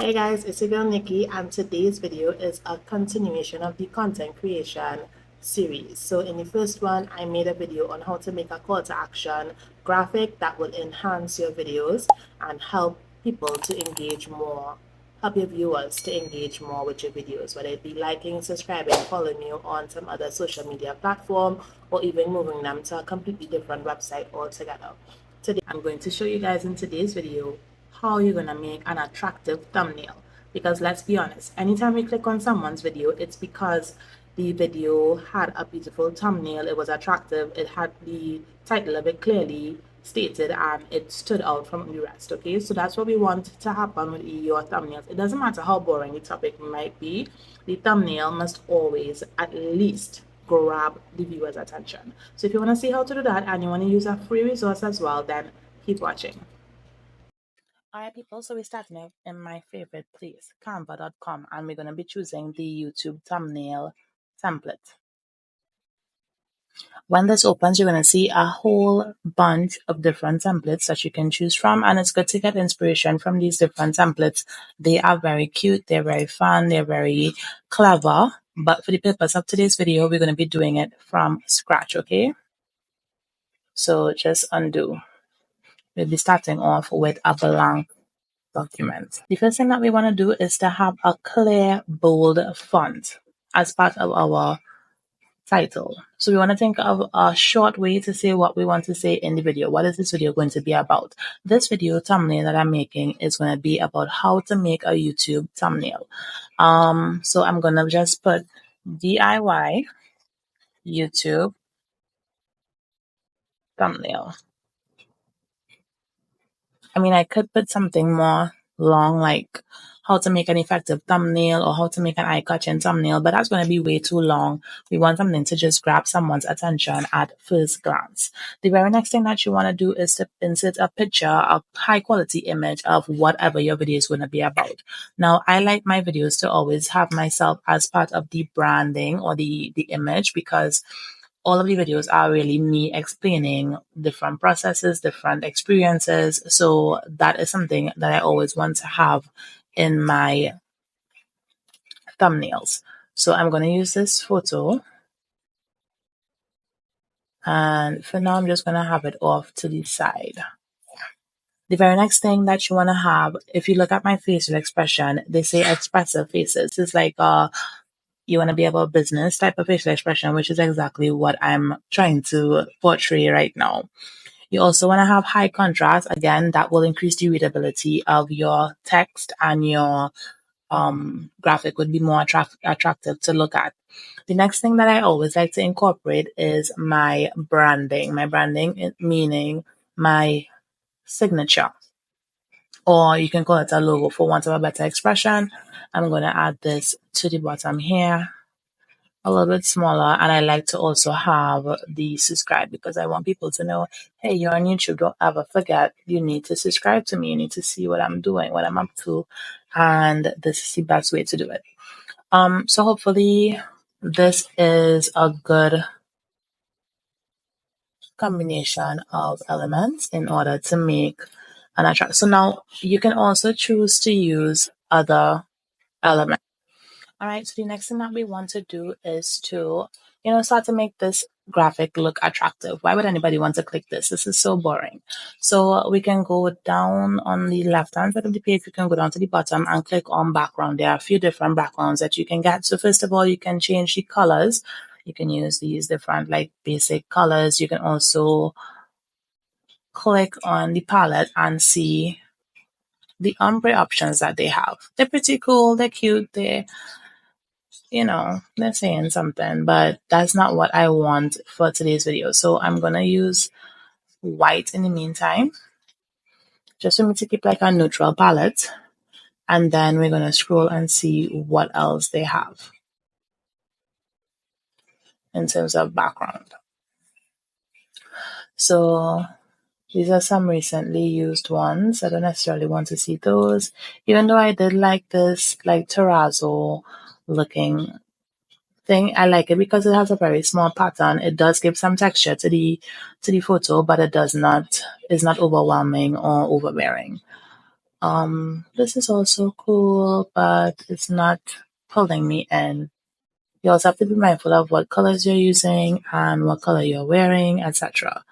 Hey guys, it's your girl Nikki, and today's video is a continuation of the content creation series. So in the first one, I made a video on how to make a call to action graphic that will enhance your videos and help people to engage more, help your viewers to engage more with your videos, whether it be liking, subscribing, following you on some other social media platform, or even moving them to a completely different website altogether. Today, I'm going to show you guys in today's video how you're going to make an attractive thumbnail. Because let's be honest, anytime we click on someone's video, it's because the video had a beautiful thumbnail, it was attractive, it had the title of it clearly stated, and it stood out from the rest. Okay, so that's what we want to happen with your thumbnails. It doesn't matter how boring the topic might be, the thumbnail must always at least grab the viewer's attention. So if you want to see how to do that and you want to use a free resource as well, then keep watching. Alright people, so we're starting it in my favorite place, canva.com, and we're going to be choosing the YouTube thumbnail template. When this opens, you're going to see a whole bunch of different templates that you can choose from, and it's good to get inspiration from these different templates. They are very cute, they're very fun, they're very clever, but for the purpose of today's video, we're going to be doing it from scratch, okay? So just undo. We'll be starting off with a blank document. The first thing that we want to do is to have a clear, bold font as part of our title. So we want to think of a short way to say what we want to say in the video. What is this video going to be about? This video thumbnail that I'm making is going to be about how to make a YouTube thumbnail. So I'm going to just put DIY YouTube thumbnail. I mean, I could put something more long, like how to make an effective thumbnail or how to make an eye-catching thumbnail, but that's going to be way too long. We want something to just grab someone's attention at first glance. The very next thing that you want to do is to insert a picture, a high-quality image of whatever your video is going to be about. Now, I like my videos to always have myself as part of the branding or the image, because all of the videos are really me explaining different processes, different experiences. So that is something that I always want to have in my thumbnails. So I'm going to use this photo. And for now, I'm just going to have it off to the side. The very next thing that you want to have, if you look at my facial expression, they say expressive faces. It's like you want to be about business type of facial expression, which is exactly what I'm trying to portray right now. You also want to have high contrast. Again, that will increase the readability of your text, and your graphic would be more attractive to look at. The next thing that I always like to incorporate is my branding. My branding meaning my signature, or you can call it a logo for want of a better expression. I'm going to add this to the bottom here, a little bit smaller, and I like to also have the subscribe, because I want people to know, hey, you're on YouTube, don't ever forget, you need to subscribe to me, you need to see what I'm doing, what I'm up to, and this is the best way to do it. So hopefully this is a good combination of elements in order to make an attract. So now you can also choose to use other elements. All right, so the next thing that we want to do is to, start to make this graphic look attractive. Why would anybody want to click this? This is so boring. So we can go down on the left-hand side of the page. We can go down to the bottom and click on background. There are a few different backgrounds that you can get. So first of all, you can change the colors. You can use these different like basic colors. You can also click on the palette and see the ombre options that they have. They're pretty cool. They're cute. They're saying something, but that's not what I want for today's video. So I'm going to use white in the meantime, just for me to keep like a neutral palette. And then we're going to scroll and see what else they have in terms of background. So these are some recently used ones. I don't necessarily want to see those, even though I did like this like terrazzo looking thing. I like it because it has a very small pattern. It does give some texture to the photo, but it is not overwhelming or overbearing. This is also cool, but it's not pulling me in. You also have to be mindful of what colors you're using and what color you're wearing, etc.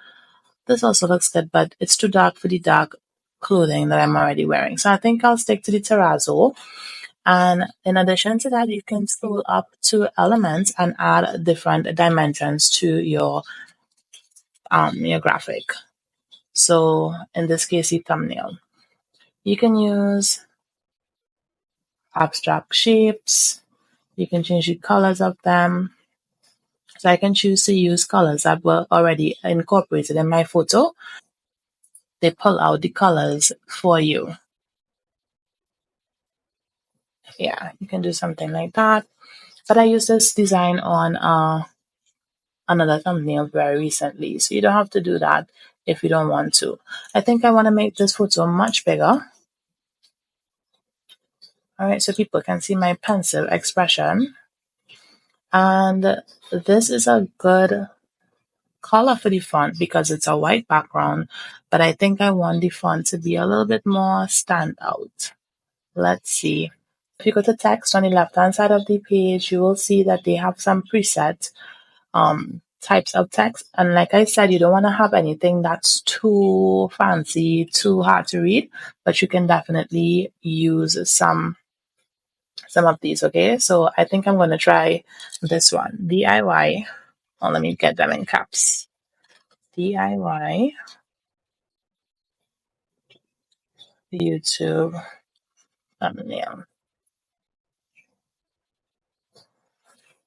This also looks good, but it's too dark for the dark clothing that I'm already wearing. So I think I'll stick to the terrazzo. And in addition to that, you can scroll up to elements and add different dimensions to your graphic. So in this case, the thumbnail. You can use abstract shapes. You can change the colors of them. So I can choose to use colors that were already incorporated in my photo. They pull out the colors for you. Yeah, you can do something like that. But I used this design on another thumbnail very recently, so you don't have to do that if you don't want to. I think I want to make this photo much bigger. All right, so people can see my pensive expression. And this is a good color for the font because it's a white background, but I think I want the font to be a little bit more stand out. Let's see. If you go to text on the left hand side of the page, you will see that they have some preset types of text. And like I said, you don't want to have anything that's too fancy, too hard to read, but you can definitely use some of these. Okay, so I think I'm going to try this one, DIY. Oh, let me get them in caps. DIY YouTube thumbnail.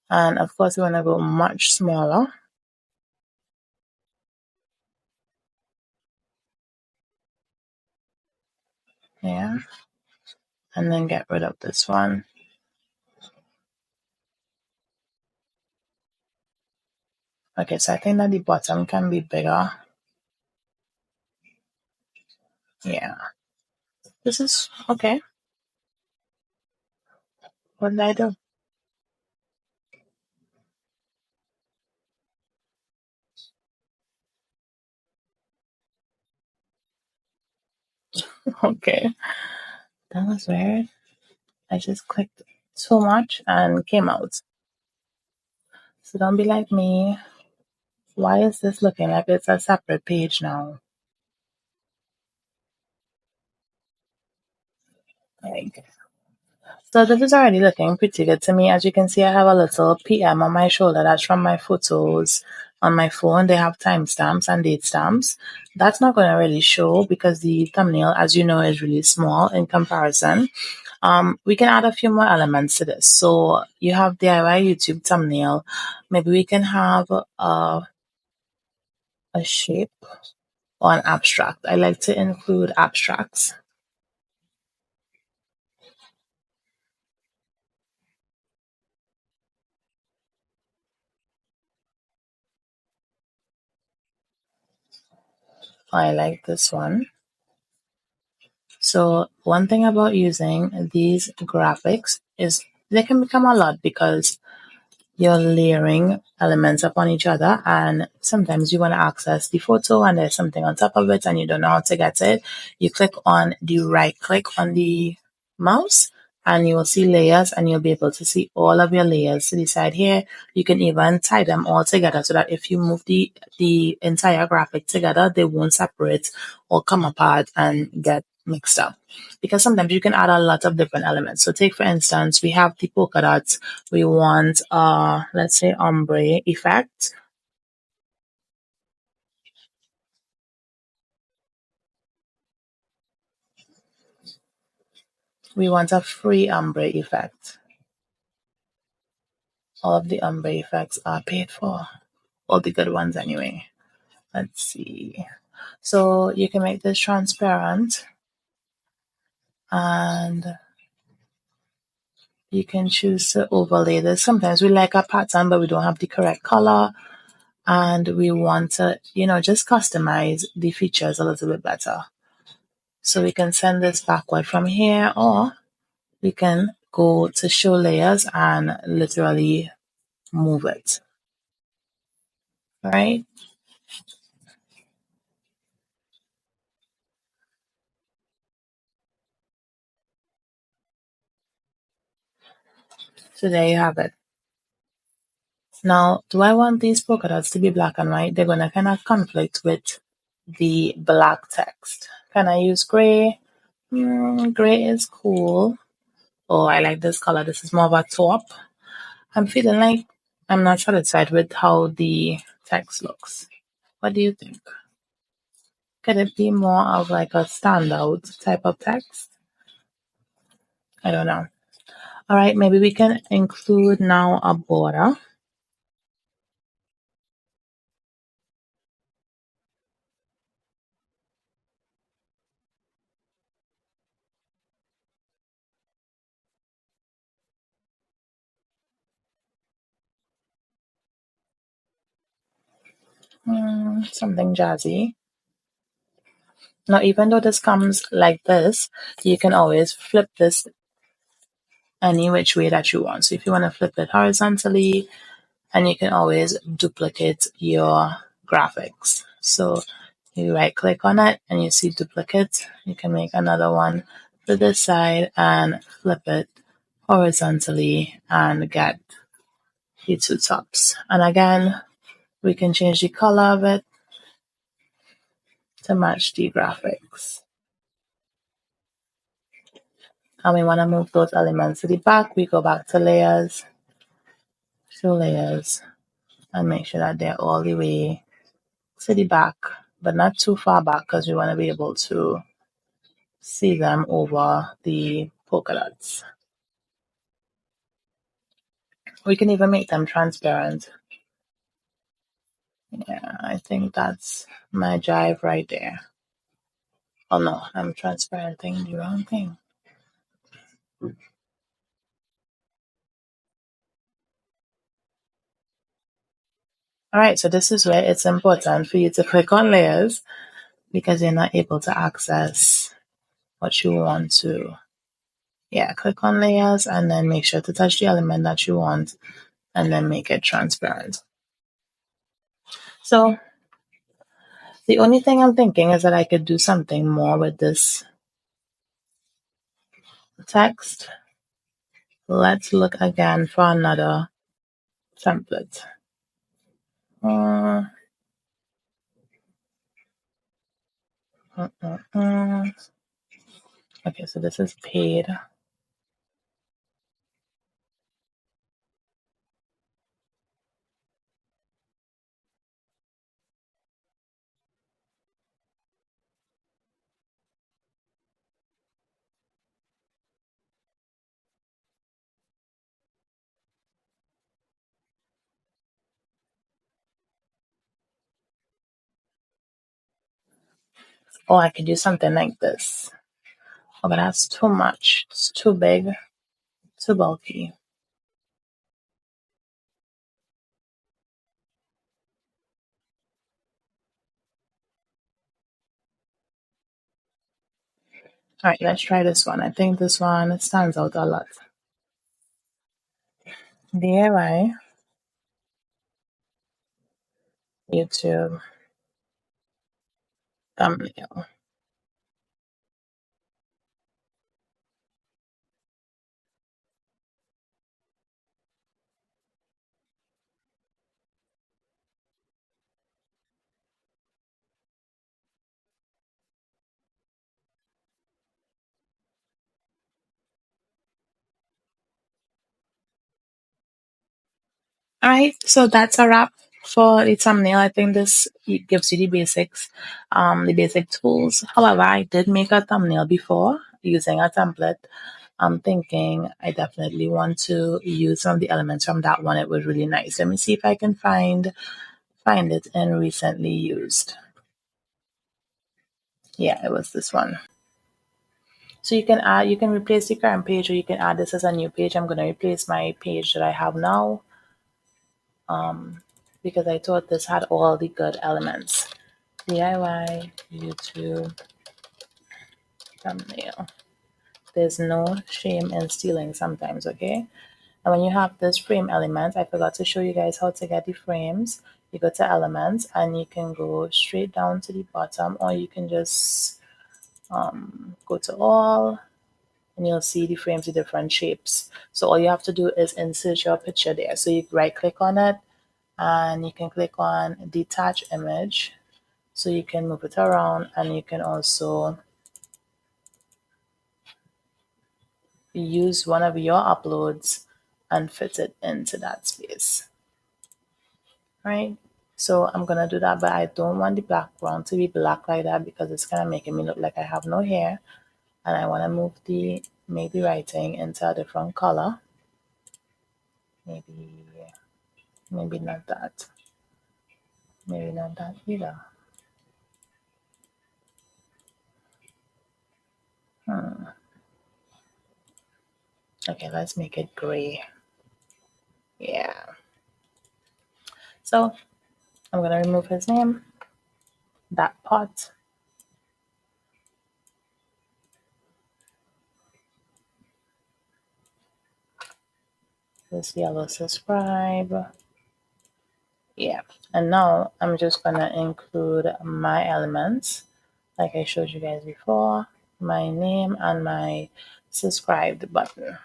And of course, we want to go much smaller. Yeah. And then get rid of this one. Okay, so I think that the bottom can be bigger. Yeah. This is okay. What did I do? Okay. That was weird. I just clicked too much and came out. So don't be like me. Why is this looking like it's a separate page now? Like, so this is already looking pretty good to me. As you can see, I have a little PM on my shoulder. That's from my photos on my phone. They have timestamps and date stamps. That's not going to really show because the thumbnail, as you know, is really small in comparison. We can add a few more elements to this. So you have DIY YouTube thumbnail. Maybe we can have a shape or an abstract. I like to include abstracts. I like this one. So one thing about using these graphics is they can become a lot because you're layering elements upon each other, and sometimes you want to access the photo and there's something on top of it and you don't know how to get it. You click on the right click on the mouse and you will see layers, and you'll be able to see all of your layers to the side here. You can even tie them all together so that if you move the entire graphic together, they won't separate or come apart and get mixed up, because sometimes you can add a lot of different elements. So take for instance, we have the polka dots. We want let's say ombre effect. We want a free ombre effect. All of the ombre effects are paid for, all the good ones anyway. Let's see. So you can make this transparent and you can choose to overlay this. Sometimes we like a pattern but we don't have the correct color and we want to, just customize the features a little bit better. So we can send this backward from here, or we can go to show layers and literally move it. All right. So there you have it. Now, do I want these polka dots to be black and white? They're going to kind of conflict with the black text. Can I use gray? Gray is cool. Oh, I like this color. This is more of a taupe. I'm feeling like I'm not satisfied with how the text looks. What do you think? Could it be more of like a standout type of text? I don't know. All right, maybe we can include now a border. Something jazzy. Now, even though this comes like this, you can always flip this any which way that you want. So if you want to flip it horizontally, and you can always duplicate your graphics. So you right click on it and you see duplicate. You can make another one to this side and flip it horizontally and get the two tops. And again, we can change the color of it to match the graphics. And we want to move those elements to the back. We go back to layers, show layers, and make sure that they're all the way to the back, but not too far back because we want to be able to see them over the polka dots. We can even make them transparent. Yeah, I think that's my jive right there. Oh no, I'm transparenting the wrong thing. All right, so this is where it's important for you to click on layers because you're not able to access what you want to. Yeah, click on layers and then make sure to touch the element that you want and then make it transparent. So the only thing I'm thinking is that I could do something more with this text. Let's look again for another template. Uh, Okay, so this is paid. Or I could do something like this. Oh, but that's too much. It's too big, too bulky. All right, let's try this one. I think this one stands out a lot. DIY, YouTube, thumbnail. All right, so that's a wrap for the thumbnail. I think this gives you the basics, the basic tools. However, I did make a thumbnail before using a template. I'm thinking I definitely want to use some of the elements from that one. It was really nice. Let me see if I can find it in recently used. Yeah, it was this one. So you can replace the current page or you can add this as a new page. I'm going to replace my page that I have now because I thought this had all the good elements. DIY, YouTube, thumbnail. There's no shame in stealing sometimes, okay? And when you have this frame element, I forgot to show you guys how to get the frames. You go to elements and you can go straight down to the bottom or you can just go to all and you'll see the frames with different shapes. So all you have to do is insert your picture there. So you right click on it and you can click on detach image. So you can move it around, and you can also use one of your uploads and fit it into that space, right? So I'm gonna do that, but I don't want the background to be black like that because it's kind of making me look like I have no hair. And I want to make the writing into a different color. Maybe not that. Maybe not that either. Okay, let's make it gray. Yeah. So I'm gonna remove his name, that part. This yellow subscribe. Yeah. And now I'm just gonna include my elements like I showed you guys before, my name and my subscribed button.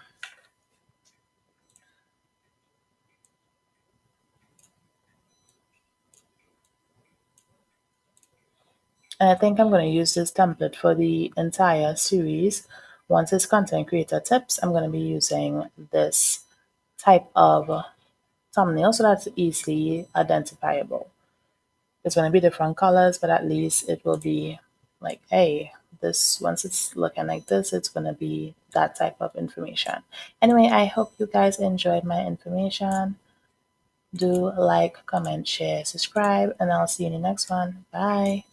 And I think I'm going to use this template for the entire series. Once it's content creator tips, I'm going to be using this type of thumbnail so that's easily identifiable. It's going to be different colors, but at least it will be like, hey, this, once it's looking like this, it's going to be that type of information. Anyway, I hope you guys enjoyed my information. Do like, comment, share, subscribe, and I'll see you in the next one. Bye.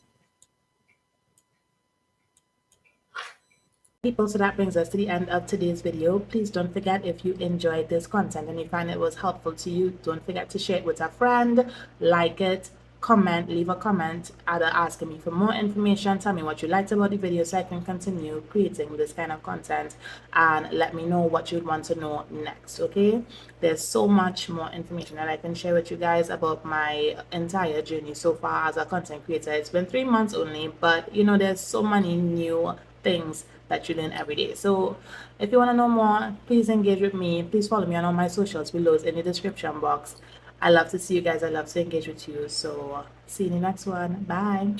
People, so that brings us to the end of today's video. Please don't forget, if you enjoyed this content and you find it was helpful to you, don't forget to share it with a friend, like it, comment, leave a comment, either asking me for more information, tell me what you liked about the video so I can continue creating this kind of content, and let me know what you'd want to know next. Okay, there's so much more information that I can share with you guys about my entire journey so far as a content creator. It's been 3 months only, but you know, there's so many new things that you learn every day. So if you want to know more, please engage with me. Please follow me on all my socials below in the description box. I love to see you guys. I love to engage with you. So see you in the next one. Bye.